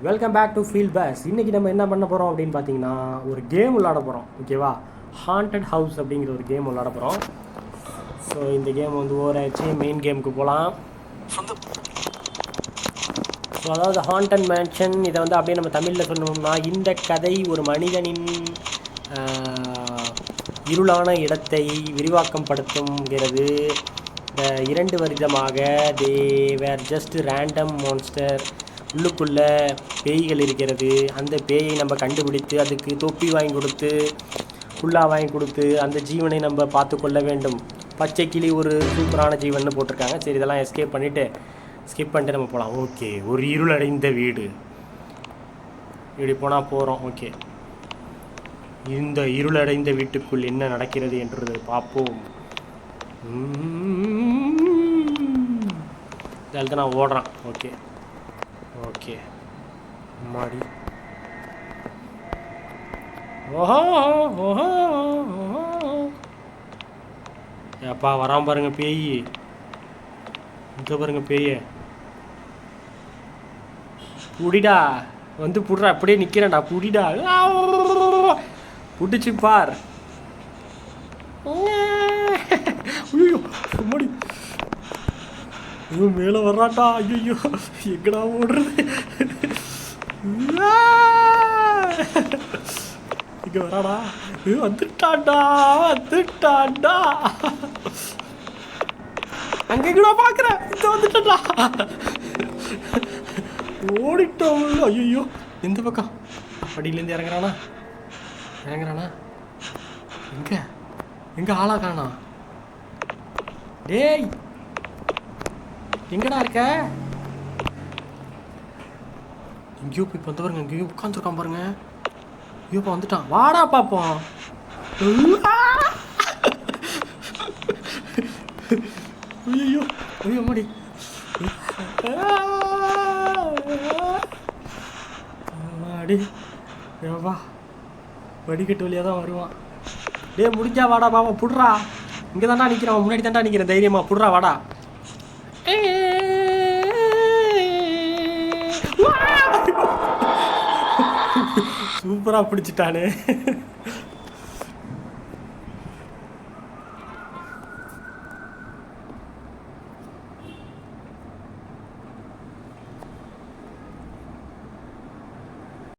Welcome back to feel bus. இன்றைக்கி நம்ம என்ன பண்ண போகிறோம் அப்படின்னு பார்த்தீங்கன்னா ஒரு கேம் விளாட போகிறோம். ஓகேவா, ஹாண்டட் ஹவுஸ் அப்படிங்கிற ஒரு கேம் விளாட போகிறோம். ஸோ இந்த கேம் வந்து ஓவர் ஆயிடுச்சு. மெயின் கேமுக்கு போகலாம். ஸோ அதாவது ஹாண்டட் மேன்ஷன், இதை வந்து அப்படியே நம்ம தமிழில் சொல்லணும்னா இந்த கதை ஒரு மனிதனின் இருளான இடத்தை விரிவாக்கம் படுத்துங்கிறது. இந்த 2 வருடமாக தே வேர் ஜஸ்ட் ரேண்டம் மான்ஸ்டர். உள்ளுக்குள்ளே பேய்கள் இருக்கிறது. அந்த பேயை நம்ம கண்டுபிடித்து அதுக்கு தொப்பி வாங்கி கொடுத்து புல்லா வாங்கி கொடுத்து அந்த ஜீவனை நம்ம பார்த்து கொள்ள வேண்டும். பச்சை கிளி ஒரு சூப்பரான ஜீவன் போட்டிருக்காங்க. சரி, இதெல்லாம் ஸ்கிப் பண்ணிட்டு நம்ம போகலாம். ஓகே, ஒரு இருளடைந்த வீடு. இப்படி போனால் போகிறோம். ஓகே, இந்த இருளடைந்த வீட்டுக்குள் என்ன நடக்கிறது என்று பார்ப்போம். இதில் தான் நான் ஓடுறான். ஓகே ஓகே மாடி. ஓஹோ ஓஹோ ஓஹோ, ஏப்பா வராம பாருங்க பேய். இங்கே பாருங்க பேய. புடிடா, வந்து புடுறா. அப்படியே நிற்கிறேன்டா, புடிடா. புடிச்சு பார். ஐயோ சும்மாடி. ஐயோ மேலே வர்றாட்டா. ஐயோ எங்கடா ஓடுறது. இங்க வராடா. வந்துட்டாண்டா. அங்க எங்கடா பாக்குறேன். இங்க வந்துட்டா. ஓடிட்டோம். ஐயோ எந்த பக்கம்? படியிலேருந்து இறங்குறானா? எங்க ஆளா காணா? டேய் எங்கடா இருக்க? எங்கேயோ போய் வந்து பாருங்க. எங்கேயோ உட்காந்துருக்கான் பாருங்க. ஐயோப்பா வந்துட்டான். வாடா பார்ப்போம். ஐயோ ஐயோ மாடி. மாடி ஏவா வடிகட்டு வழியாக தான் வருவான். டே முடிஞ்சா வாடா பாப்பா. புடுறா. இங்கே தாண்டா நிற்கிறான். முன்னாடி தாண்டா நிற்கிறேன். தைரியமா புடுறா. வாடா. சூப்பராக பிடிச்சிட்டானே.